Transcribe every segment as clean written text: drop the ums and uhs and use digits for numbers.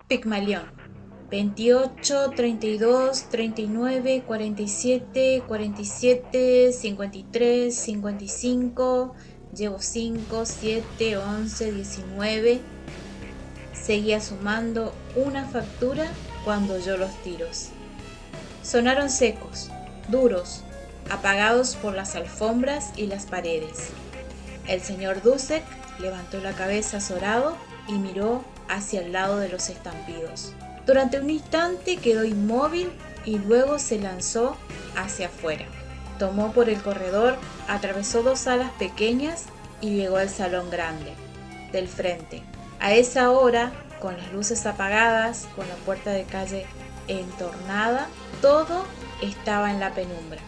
Pigmalión. 28, 32, 39, 47, 47, 53, 55. Llevo 5, 7, 11, 19. Seguía sumando una factura cuando oyó los tiros. Sonaron secos, duros, apagados por las alfombras y las paredes. El señor Dussek levantó la cabeza azorado y miró hacia el lado de los estampidos. Durante un instante quedó inmóvil y luego se lanzó hacia afuera. Tomó por el corredor, atravesó dos salas pequeñas y llegó al salón grande, del frente. A esa hora, con las luces apagadas, con la puerta de calle entornada, todo estaba en la penumbra.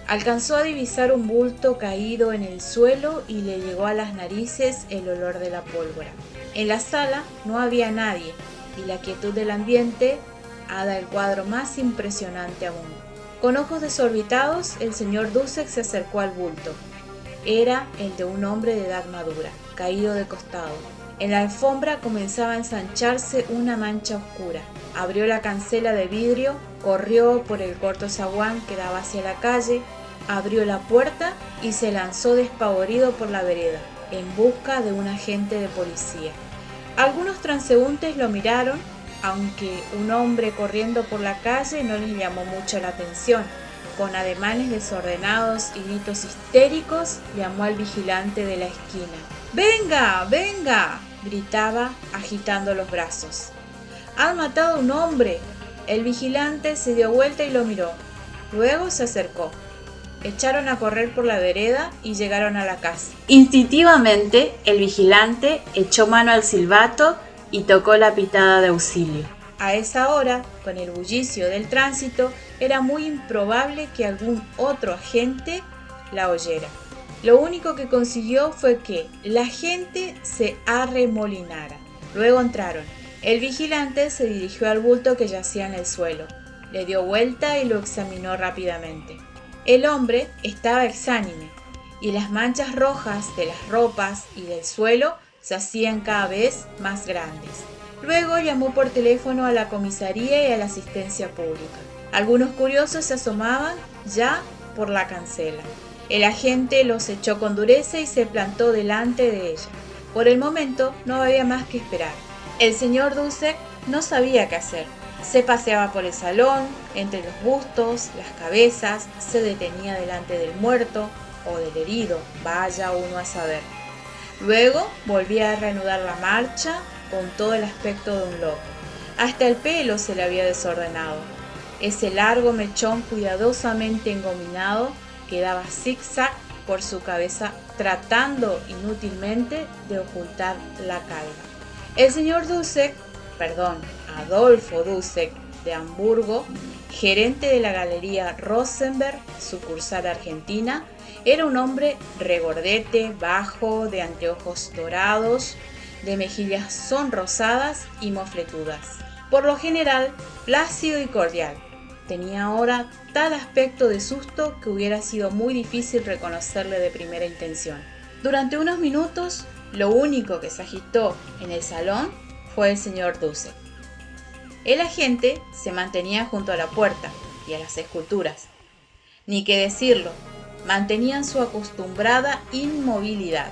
Alcanzó a divisar un bulto caído en el suelo y le llegó a las narices el olor de la pólvora. En la sala no había nadie y la quietud del ambiente hace el cuadro más impresionante aún. Con ojos desorbitados, el señor Dussek se acercó al bulto. Era el de un hombre de edad madura, caído de costado. En la alfombra comenzaba a ensancharse una mancha oscura. Abrió la cancela de vidrio, corrió por el corto zaguán que daba hacia la calle, abrió la puerta y se lanzó despavorido por la vereda, en busca de un agente de policía. Algunos transeúntes lo miraron, aunque un hombre corriendo por la calle no les llamó mucho la atención. Con ademanes desordenados y gritos histéricos, llamó al vigilante de la esquina. ¡Venga, venga!, gritaba, agitando los brazos. ¡Han matado a un hombre! El vigilante se dio vuelta y lo miró. Luego se acercó. Echaron a correr por la vereda y llegaron a la casa. Instintivamente, el vigilante echó mano al silbato y tocó la pitada de auxilio. A esa hora, con el bullicio del tránsito, era muy improbable que algún otro agente la oyera. Lo único que consiguió fue que la gente se arremolinara. Luego entraron. El vigilante se dirigió al bulto que yacía en el suelo. Le dio vuelta y lo examinó rápidamente. El hombre estaba exánime y las manchas rojas de las ropas y del suelo se hacían cada vez más grandes. Luego llamó por teléfono a la comisaría y a la asistencia pública. Algunos curiosos se asomaban ya por la cancela. El agente los echó con dureza y se plantó delante de ella. Por el momento no había más que esperar. El señor Dussek no sabía qué hacer. Se paseaba por el salón, entre los bustos, las cabezas, se detenía delante del muerto o del herido, vaya uno a saber. Luego volvía a reanudar la marcha con todo el aspecto de un loco. Hasta el pelo se le había desordenado. Ese largo mechón cuidadosamente engominado quedaba zigzag por su cabeza, tratando inútilmente de ocultar la calva. El señor Adolfo Dussek de Hamburgo, gerente de la Galería Rosenberg, sucursal argentina, era un hombre regordete, bajo, de anteojos dorados, de mejillas sonrosadas y mofletudas. Por lo general, plácido y cordial. Tenía ahora tal aspecto de susto que hubiera sido muy difícil reconocerle de primera intención. Durante unos minutos, lo único que se agitó en el salón fue el señor Dussek. El agente se mantenía junto a la puerta y a las esculturas. Ni qué decirlo, mantenían su acostumbrada inmovilidad.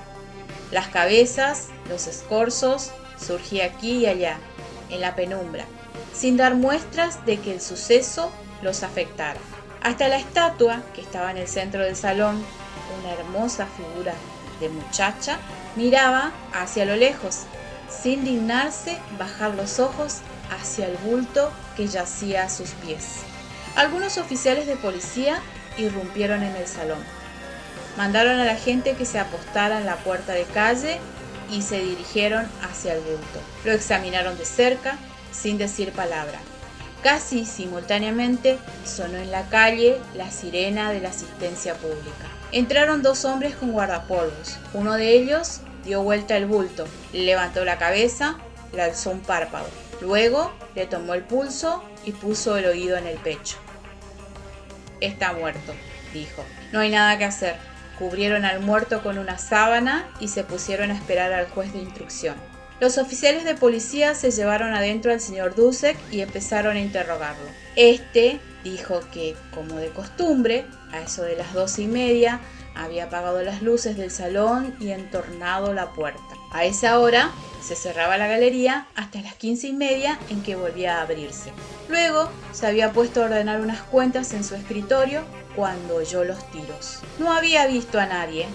Las cabezas, los escorzos, surgían aquí y allá, en la penumbra, sin dar muestras de que el suceso los afectara. Hasta la estatua, que estaba en el centro del salón, una hermosa figura de muchacha, miraba hacia lo lejos, sin dignarse bajar los ojos hacia el bulto que yacía a sus pies. Algunos oficiales de policía irrumpieron en el salón. Mandaron a la gente que se apostara en la puerta de calle y se dirigieron hacia el bulto. Lo examinaron de cerca, sin decir palabra. Casi simultáneamente sonó en la calle la sirena de la asistencia pública. Entraron dos hombres con guardapolvos. Uno de ellos dio vuelta al bulto, le levantó la cabeza, le alzó un párpado. Luego le tomó el pulso y puso el oído en el pecho. «Está muerto», dijo. «No hay nada que hacer». Cubrieron al muerto con una sábana y se pusieron a esperar al juez de instrucción. Los oficiales de policía se llevaron adentro al señor Dusek y empezaron a interrogarlo. Este dijo que, como de costumbre, a eso de las 12:30, había apagado las luces del salón y entornado la puerta. A esa hora se cerraba la galería hasta las 15:30, en que volvía a abrirse. Luego se había puesto a ordenar unas cuentas en su escritorio cuando oyó los tiros. No había visto a nadie,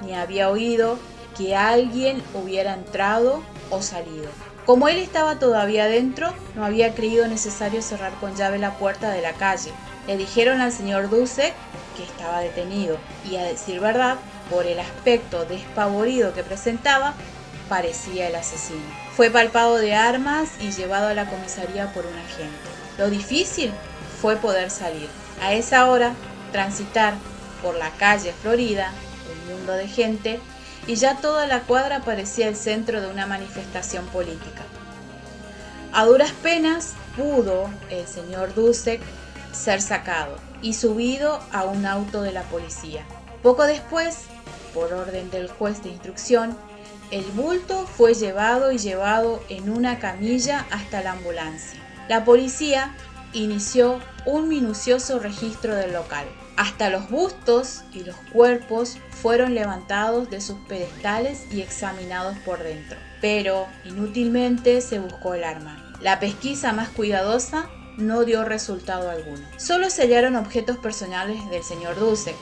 ni había oído que alguien hubiera entrado o salido. Como él estaba todavía dentro, no había creído necesario cerrar con llave la puerta de la calle. Le dijeron al señor Dusek que estaba detenido y, a decir verdad, por el aspecto despavorido que presentaba, parecía el asesino. Fue palpado de armas y llevado a la comisaría por un agente. Lo difícil fue poder salir. A esa hora, transitar por la calle Florida, un mundo de gente, y ya toda la cuadra parecía el centro de una manifestación política. A duras penas pudo el señor Dusek ser sacado y subido a un auto de la policía. Poco después, por orden del juez de instrucción, el bulto fue llevado en una camilla hasta la ambulancia. La policía inició un minucioso registro del local. Hasta los bustos y los cuerpos fueron levantados de sus pedestales y examinados por dentro. Pero inútilmente se buscó el arma. La pesquisa más cuidadosa no dio resultado alguno. Solo se hallaron objetos personales del señor Dusek,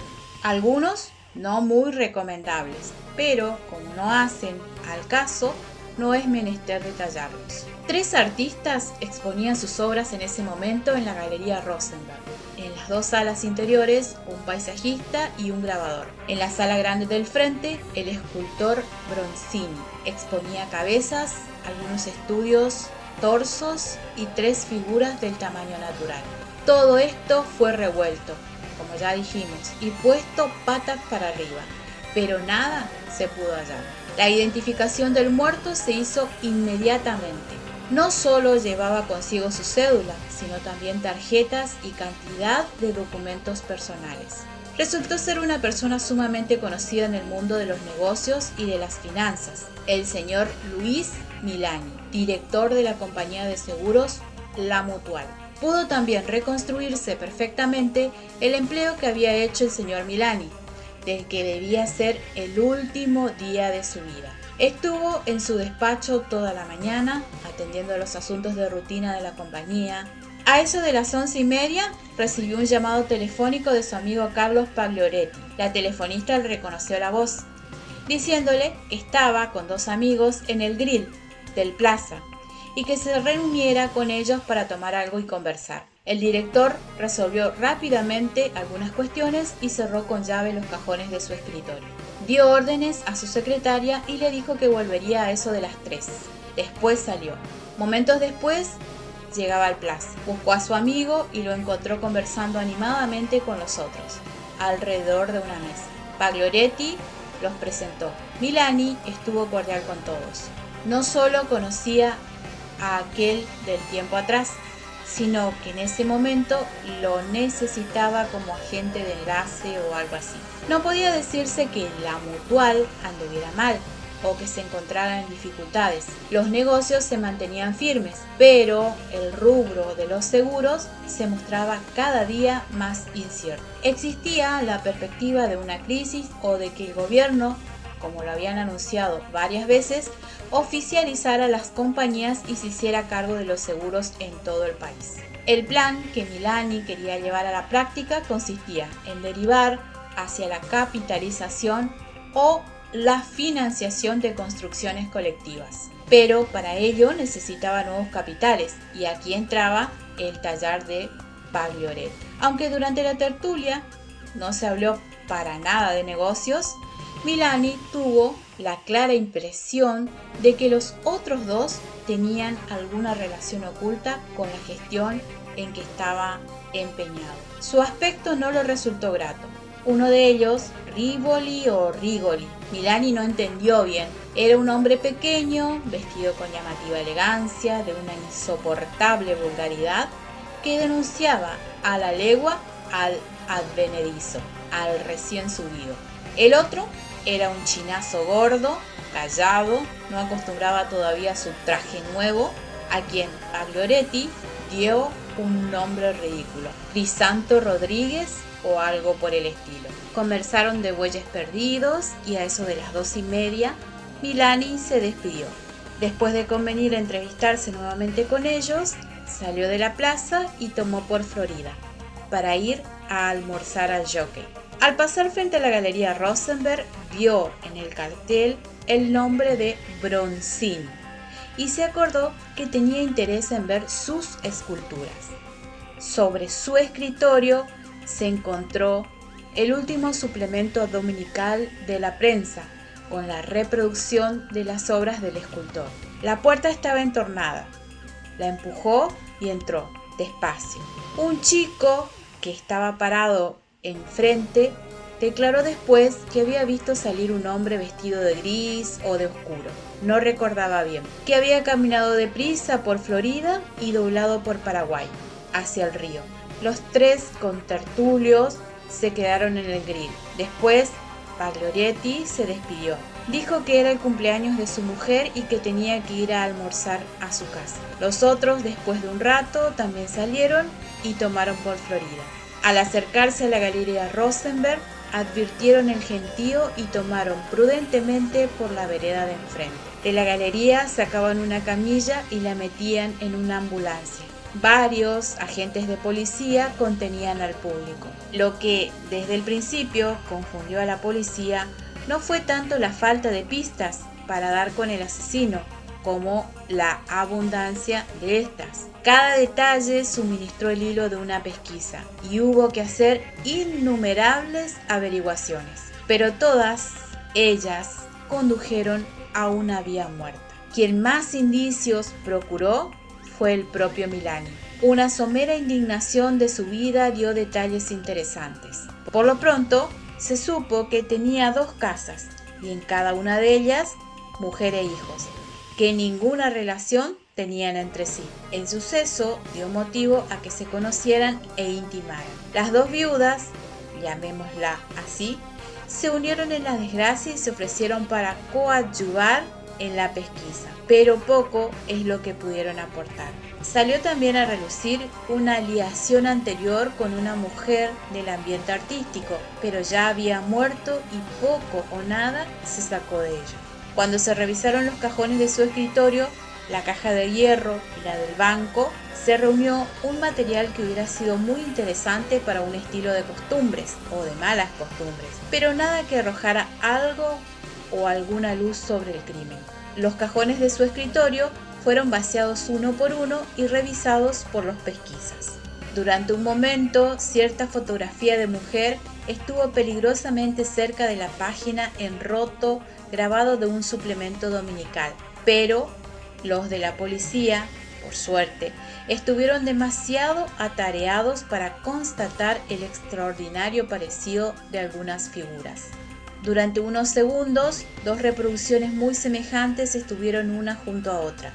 algunos no muy recomendables, pero como no hacen al caso, no es menester detallarlos. 3 artistas exponían sus obras en ese momento en la Galería Rosenberg. En las 2 salas interiores, un paisajista y un grabador. En la sala grande del frente, el escultor Bronzini exponía cabezas, algunos estudios, torsos y 3 figuras del tamaño natural. Todo esto fue revuelto, como ya dijimos, y puesto patas para arriba, pero nada se pudo hallar. La identificación del muerto se hizo inmediatamente. No solo llevaba consigo su cédula, sino también tarjetas y cantidad de documentos personales. Resultó ser una persona sumamente conocida en el mundo de los negocios y de las finanzas, el señor Luis Milani, director de la compañía de seguros La Mutual. Pudo también reconstruirse perfectamente el empleo que había hecho el señor Milani, del que debía ser el último día de su vida. Estuvo en su despacho toda la mañana, atendiendo a los asuntos de rutina de la compañía. A eso de las 11:30 recibió un llamado telefónico de su amigo Carlos Paglioretti. La telefonista le reconoció la voz, diciéndole que estaba con 2 amigos en el grill del Plaza y que se reuniera con ellos para tomar algo y conversar. El director resolvió rápidamente algunas cuestiones y cerró con llave los cajones de su escritorio. Dio órdenes a su secretaria y le dijo que volvería a eso de las 3. Después salió. Momentos después llegaba al Plaza. Buscó a su amigo y lo encontró conversando animadamente con los otros, alrededor de una mesa. Paglioretti los presentó. Milani estuvo cordial con todos. No solo conocía a aquel del tiempo atrás, sino que en ese momento lo necesitaba como agente de enlace o algo así. No podía decirse que la Mutual anduviera mal o que se encontrara en dificultades. Los negocios se mantenían firmes, pero el rubro de los seguros se mostraba cada día más incierto. Existía la perspectiva de una crisis o de que el gobierno, como lo habían anunciado varias veces, oficializara las compañías y se hiciera cargo de los seguros en todo el país. El plan que Milani quería llevar a la práctica consistía en derivar hacia la capitalización o la financiación de construcciones colectivas. Pero para ello necesitaba nuevos capitales y aquí entraba el taller de Paglioretti. Aunque durante la tertulia no se habló para nada de negocios, Milani tuvo la clara impresión de que los otros 2 tenían alguna relación oculta con la gestión en que estaba empeñado. Su aspecto no le resultó grato. Uno de ellos, Rigoli. Milani no entendió bien. Era un hombre pequeño, vestido con llamativa elegancia, de una insoportable vulgaridad, que denunciaba a la legua al advenedizo, al recién subido. El otro era un chinazo gordo, callado, no acostumbraba todavía a su traje nuevo, a quien Paglioretti dio un nombre ridículo, Crisanto Rodríguez o algo por el estilo. Conversaron de bueyes perdidos y a eso de las 2:30 Milani se despidió. Después de convenir a entrevistarse nuevamente con ellos, salió de la plaza y tomó por Florida para ir a almorzar al Jockey. Al pasar frente a la Galería Rosenberg, vio en el cartel el nombre de Bronzino y se acordó que tenía interés en ver sus esculturas. Sobre su escritorio se encontró el último suplemento dominical de la prensa, con la reproducción de las obras del escultor. La puerta estaba entornada. La empujó y entró, despacio. Un chico que estaba parado enfrente declaró después que había visto salir un hombre vestido de gris o de oscuro. No recordaba bien. Que había caminado deprisa por Florida y doblado por Paraguay, hacia el río. Los tres contertulios se quedaron en el grill. Después, Paglioretti se despidió. Dijo que era el cumpleaños de su mujer y que tenía que ir a almorzar a su casa. Los otros, después de un rato, también salieron y tomaron por Florida. Al acercarse a la Galería Rosenberg, advirtieron el gentío y tomaron prudentemente por la vereda de enfrente. De la galería sacaban una camilla y la metían en una ambulancia. Varios agentes de policía contenían al público. Lo que desde el principio confundió a la policía no fue tanto la falta de pistas para dar con el asesino, como la abundancia de estas. Cada detalle suministró el hilo de una pesquisa y hubo que hacer innumerables averiguaciones, pero todas ellas condujeron a una vía muerta. Quien más indicios procuró fue el propio Milani. Una somera indignación de su vida dio detalles interesantes. Por lo pronto, se supo que tenía 2 casas y en cada una de ellas mujer e hijos, que ninguna relación tenían entre sí. El suceso dio motivo a que se conocieran e intimaran. Las 2 viudas, llamémosla así, se unieron en la desgracia y se ofrecieron para coadyuvar en la pesquisa, pero poco es lo que pudieron aportar. Salió también a relucir una aliación anterior con una mujer del ambiente artístico, pero ya había muerto y poco o nada se sacó de ello. Cuando se revisaron los cajones de su escritorio, la caja de hierro y la del banco, se reunió un material que hubiera sido muy interesante para un estilo de costumbres o de malas costumbres, pero nada que arrojara algo o alguna luz sobre el crimen. Los cajones de su escritorio fueron vaciados uno por uno y revisados por los pesquisas. Durante un momento, cierta fotografía de mujer estuvo peligrosamente cerca de la página en roto grabado de un suplemento dominical, pero los de la policía, por suerte, estuvieron demasiado atareados para constatar el extraordinario parecido de algunas figuras. Durante unos segundos, 2 reproducciones muy semejantes estuvieron una junto a otra,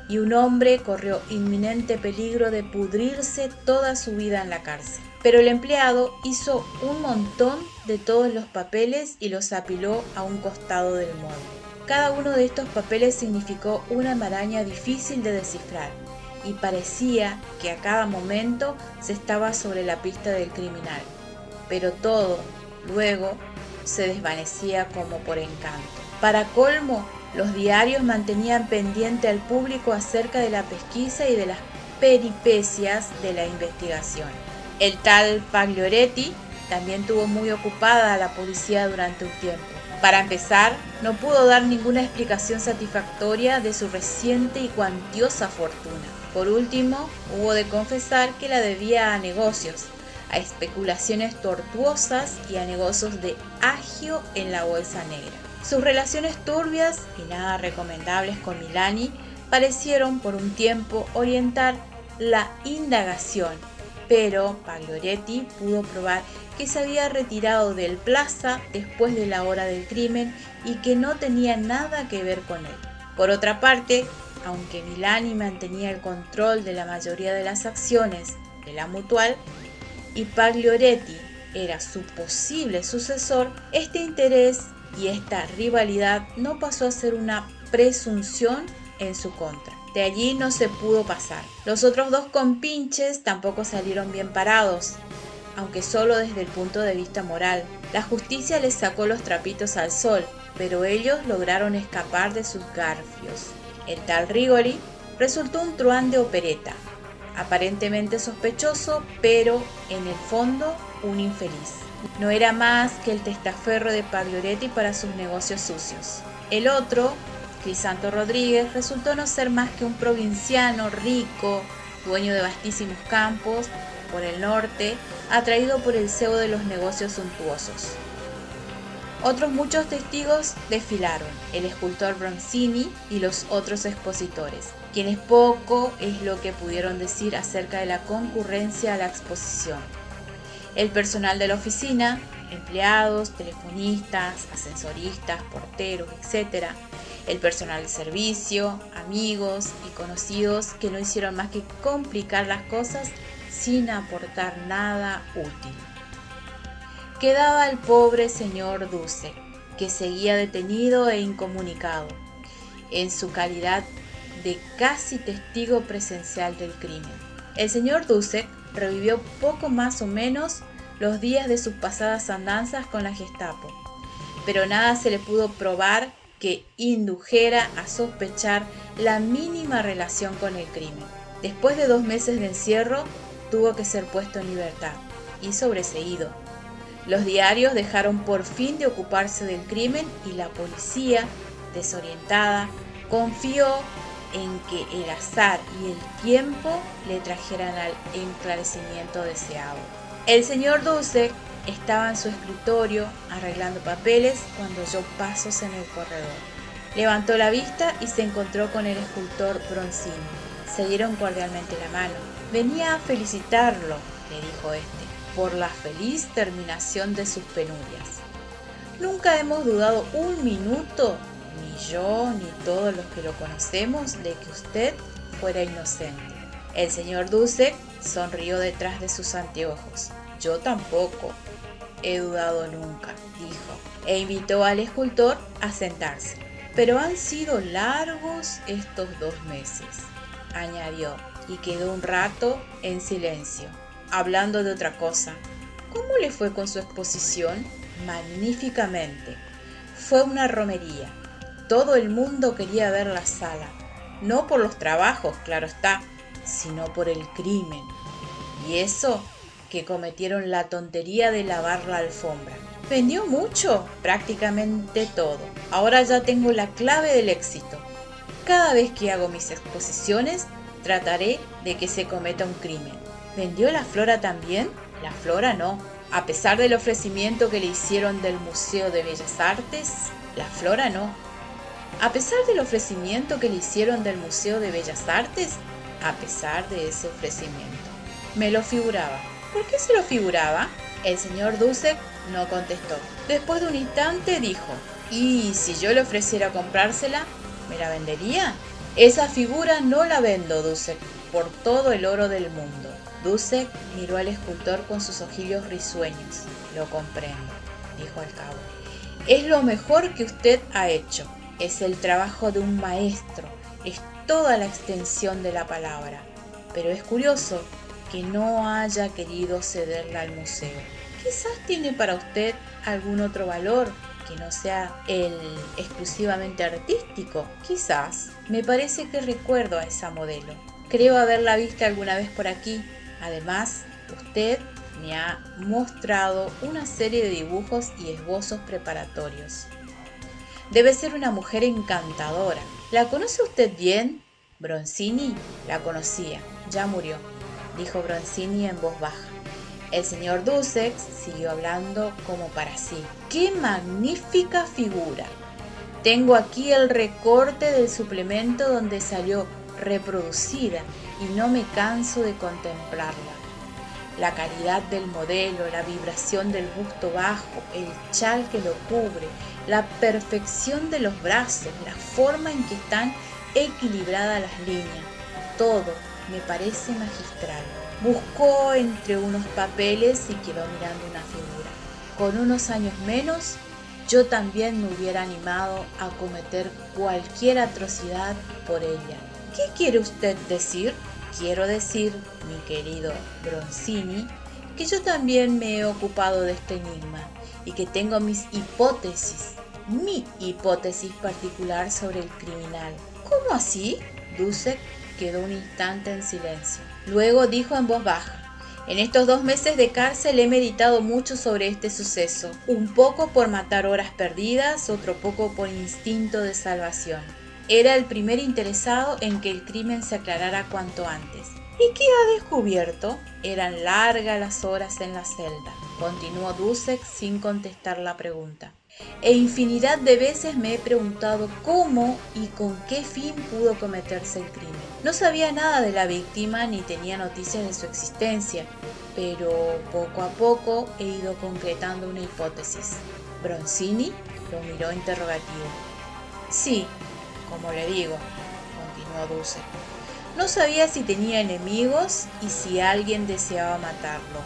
y un hombre corrió inminente peligro de pudrirse toda su vida en la cárcel. Pero el empleado hizo un montón de todos los papeles y los apiló a un costado del molde. Cada uno de estos papeles significó una maraña difícil de descifrar, y parecía que a cada momento se estaba sobre la pista del criminal. Pero todo, luego, se desvanecía como por encanto. Para colmo, los diarios mantenían pendiente al público acerca de la pesquisa y de las peripecias de la investigación. El tal Paglioretti también tuvo muy ocupada a la policía durante un tiempo. Para empezar, no pudo dar ninguna explicación satisfactoria de su reciente y cuantiosa fortuna. Por último, hubo de confesar que la debía a negocios, a especulaciones tortuosas y a negocios de agio en la bolsa negra. Sus relaciones turbias y nada recomendables con Milani parecieron por un tiempo orientar la indagación, pero Paglioretti pudo probar que se había retirado del plaza después de la hora del crimen y que no tenía nada que ver con él. Por otra parte, aunque Milani mantenía el control de la mayoría de las acciones de la Mutual y Paglioretti era su posible sucesor, este interés y esta rivalidad no pasó a ser una presunción en su contra. De allí no se pudo pasar. Los otros dos compinches tampoco salieron bien parados, aunque solo desde el punto de vista moral. La justicia les sacó los trapitos al sol, pero ellos lograron escapar de sus garfios. El tal Rigoli resultó un truán de opereta, aparentemente sospechoso, pero en el fondo un infeliz. No era más que el testaferro de Paglioretti para sus negocios sucios. El otro, Crisanto Rodríguez, resultó no ser más que un provinciano rico, dueño de vastísimos campos por el norte, atraído por el cebo de los negocios suntuosos. Otros muchos testigos desfilaron, el escultor Bronzini y los otros expositores, quienes poco es lo que pudieron decir acerca de la concurrencia a la exposición. El personal de la oficina, empleados, telefonistas, ascensoristas, porteros, etc. El personal de servicio, amigos y conocidos que no hicieron más que complicar las cosas sin aportar nada útil. Quedaba el pobre señor Dussek, que seguía detenido e incomunicado, en su calidad de casi testigo presencial del crimen. El señor Dussek revivió poco más o menos los días de sus pasadas andanzas con la Gestapo, pero nada se le pudo probar que indujera a sospechar la mínima relación con el crimen. Después de 2 meses de encierro, tuvo que ser puesto en libertad y sobreseído. Los diarios dejaron por fin de ocuparse del crimen y la policía, desorientada, confió en que el azar y el tiempo le trajeran al esclarecimiento deseado. El señor Dussek estaba en su escritorio arreglando papeles cuando oyó pasos en el corredor. Levantó la vista y se encontró con el escultor Bronzini. Se dieron cordialmente la mano. Venía a felicitarlo, le dijo este, por la feliz terminación de sus penurias. Nunca hemos dudado un minuto, ni yo ni todos los que lo conocemos, de que usted fuera inocente. El señor Dussek sonrió detrás de sus anteojos. Yo tampoco he dudado nunca, dijo, e invitó al escultor a sentarse. Pero han sido largos estos 2 meses, añadió, y quedó un rato en silencio, hablando de otra cosa. ¿Cómo le fue con su exposición? Magníficamente. Fue una romería. Todo el mundo quería ver la sala, no por los trabajos, claro está, sino por el crimen. Y eso que cometieron la tontería de lavar la alfombra. ¿Vendió mucho? Prácticamente todo. Ahora ya tengo la clave del éxito. Cada vez que hago mis exposiciones, trataré de que se cometa un crimen. ¿Vendió la flora también? La flora no. A pesar del ofrecimiento que le hicieron del Museo de Bellas Artes, la flora no. A pesar del ofrecimiento que le hicieron del Museo de Bellas Artes, a pesar de ese ofrecimiento. Me lo figuraba. ¿Por qué se lo figuraba? El señor Dussek no contestó. Después de un instante dijo, ¿y si yo le ofreciera comprársela, me la vendería? Esa figura no la vendo, Dussek, por todo el oro del mundo. Dussek miró al escultor con sus ojillos risueños. Lo comprendo, dijo al cabo. Es lo mejor que usted ha hecho. Es el trabajo de un maestro. Es toda la extensión de la palabra. Pero es curioso que no haya querido cederla al museo. Quizás tiene para usted algún otro valor que no sea el exclusivamente artístico. Quizás. Me parece que recuerdo a esa modelo. Creo haberla visto alguna vez por aquí. Además, usted me ha mostrado una serie de dibujos y esbozos preparatorios. Debe ser una mujer encantadora. ¿La conoce usted bien? Bronzini la conocía. Ya murió, dijo Bronzini en voz baja. El señor Dussek siguió hablando como para sí. ¡Qué magnífica figura! Tengo aquí el recorte del suplemento donde salió reproducida y no me canso de contemplarla. La calidad del modelo, la vibración del busto bajo, el chal que lo cubre, la perfección de los brazos, la forma en que están equilibradas las líneas, todo me parece magistral. Buscó entre unos papeles y quedó mirando una figura. Con unos años menos, yo también me hubiera animado a cometer cualquier atrocidad por ella. ¿Qué quiere usted decir? Quiero decir, mi querido Bronzini, que yo también me he ocupado de este enigma y que tengo mis hipótesis, mi hipótesis particular sobre el criminal. ¿Cómo así? Dussek quedó un instante en silencio. Luego dijo en voz baja: en estos 2 meses de cárcel he meditado mucho sobre este suceso, un poco por matar horas perdidas, otro poco por instinto de salvación. Era el primer interesado en que el crimen se aclarara cuanto antes. ¿Y qué ha descubierto? Eran largas las horas en la celda, continuó Dussek sin contestar la pregunta. E infinidad de veces me he preguntado cómo y con qué fin pudo cometerse el crimen. No sabía nada de la víctima ni tenía noticias de su existencia, pero poco a poco he ido concretando una hipótesis. Bronzini lo miró interrogativo. Sí, como le digo, continuó Dussek. No sabía si tenía enemigos y si alguien deseaba matarlo,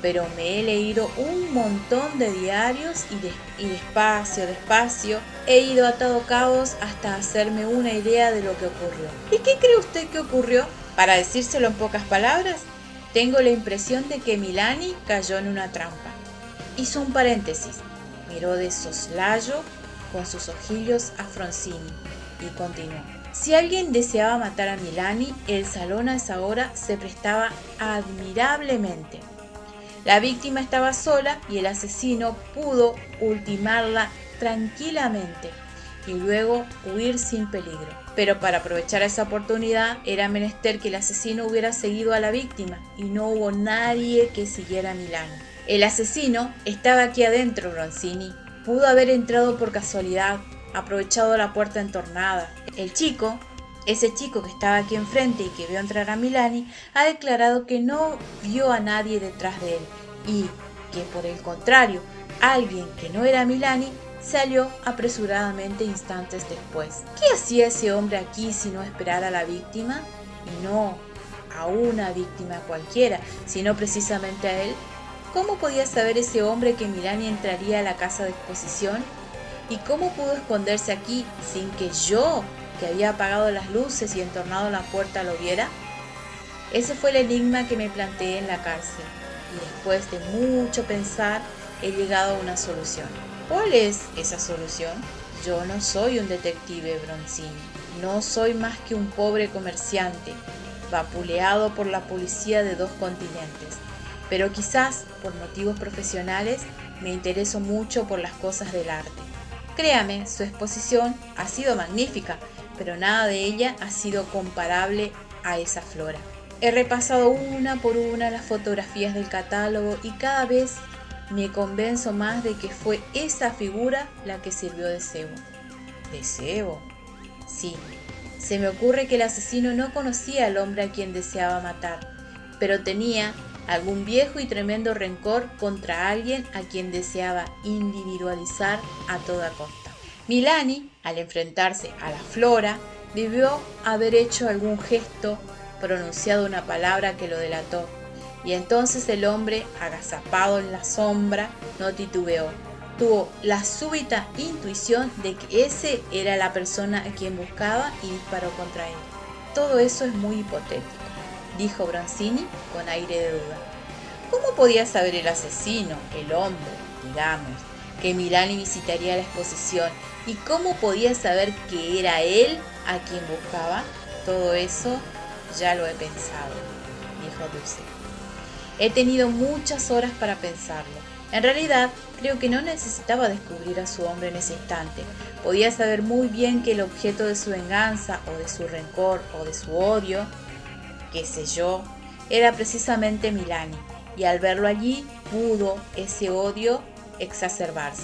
pero me he leído un montón de diarios y despacio, he ido atado cabos hasta hacerme una idea de lo que ocurrió. ¿Y qué cree usted que ocurrió? Para decírselo en pocas palabras, tengo la impresión de que Milani cayó en una trampa. Hizo un paréntesis, miró de soslayo con sus ojillos a Bronzini y continuó. Si alguien deseaba matar a Milani, el salón a esa hora se prestaba admirablemente. La víctima estaba sola y el asesino pudo ultimarla tranquilamente y luego huir sin peligro. Pero para aprovechar esa oportunidad era menester que el asesino hubiera seguido a la víctima y no hubo nadie que siguiera a Milani. El asesino estaba aquí adentro, Bronzini. Pudo haber entrado por casualidad, aprovechado la puerta entornada. Ese chico que estaba aquí enfrente y que vio entrar a Milani, ha declarado que no vio a nadie detrás de él y que por el contrario, alguien que no era Milani salió apresuradamente instantes después. ¿Qué hacía ese hombre aquí si no esperar a la víctima? Y no a una víctima cualquiera, sino precisamente a él. ¿Cómo podía saber ese hombre que Milani entraría a la casa de exposición? ¿Y cómo pudo esconderse aquí sin que yo, que había apagado las luces y entornado la puerta, lo viera? Ese fue el enigma que me planteé en la cárcel, y después de mucho pensar he llegado a una solución. ¿Cuál es esa solución? Yo no soy un detective, Bronzini, no soy más que un pobre comerciante, vapuleado por la policía de 2 continentes, pero quizás por motivos profesionales me intereso mucho por las cosas del arte. Créame, su exposición ha sido magnífica, pero nada de ella ha sido comparable a esa flora. He repasado una por una las fotografías del catálogo y cada vez me convenzo más de que fue esa figura la que sirvió de cebo. ¿De cebo? Sí, se me ocurre que el asesino no conocía al hombre a quien deseaba matar, pero tenía algún viejo y tremendo rencor contra alguien a quien deseaba individualizar a toda costa. Milani, al enfrentarse a la flora, debió haber hecho algún gesto, pronunciado una palabra que lo delató, y entonces el hombre, agazapado en la sombra, no titubeó. Tuvo la súbita intuición de que ese era la persona a quien buscaba y disparó contra él. Todo eso es muy hipotético, dijo Bronzini con aire de duda. ¿Cómo podía saber el asesino, el hombre, digamos, que Milani visitaría la exposición? ¿Y cómo podía saber que era él a quien buscaba? Todo eso ya lo he pensado, dijo Dussek. He tenido muchas horas para pensarlo. En realidad, creo que no necesitaba descubrir a su hombre en ese instante. Podía saber muy bien que el objeto de su venganza, o de su rencor, o de su odio, qué sé yo, era precisamente Milani. Y al verlo allí, pudo ese odio exacerbarse.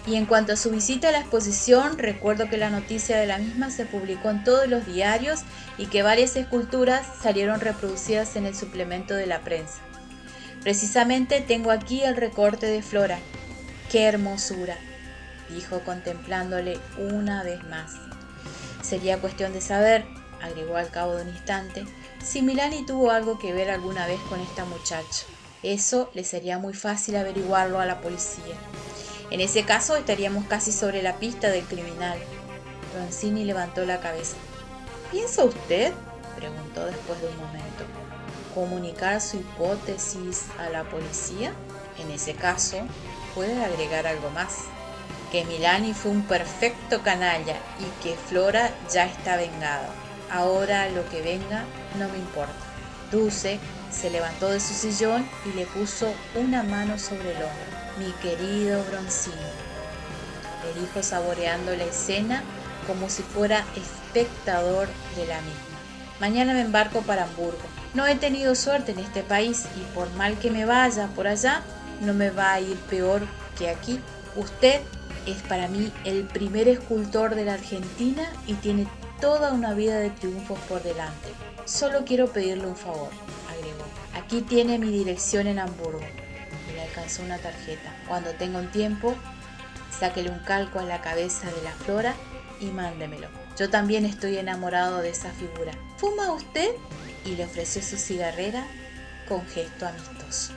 Y en cuanto a su visita a la exposición, recuerdo que la noticia de la misma se publicó en todos los diarios y que varias esculturas salieron reproducidas en el suplemento de la prensa. Precisamente tengo aquí el recorte de Flora. ¡Qué hermosura!, dijo contemplándole una vez más. Sería cuestión de saber, agregó al cabo de un instante, si Milani tuvo algo que ver alguna vez con esta muchacha. Eso le sería muy fácil averiguarlo a la policía. En ese caso estaríamos casi sobre la pista del criminal. Bronzini levantó la cabeza. ¿Piensa usted?, preguntó después de un momento. ¿Comunicar su hipótesis a la policía? En ese caso, puede agregar algo más. Que Milani fue un perfecto canalla y que Flora ya está vengada. Ahora lo que venga no me importa. Dussek se levantó de su sillón y le puso una mano sobre el hombro. Mi querido Bronzini, le dijo saboreando la escena como si fuera espectador de la misma. Mañana me embarco para Hamburgo. No he tenido suerte en este país y por mal que me vaya por allá, no me va a ir peor que aquí. Usted es para mí el primer escultor de la Argentina y tiene toda una vida de triunfos por delante. Solo quiero pedirle un favor, agregó. Aquí tiene mi dirección en Hamburgo. Y le alcanzó una tarjeta. Cuando tenga un tiempo, sáquele un calco a la cabeza de la Flora y mándemelo. Yo también estoy enamorado de esa figura. ¿Fuma usted? Y le ofreció su cigarrera con gesto amistoso.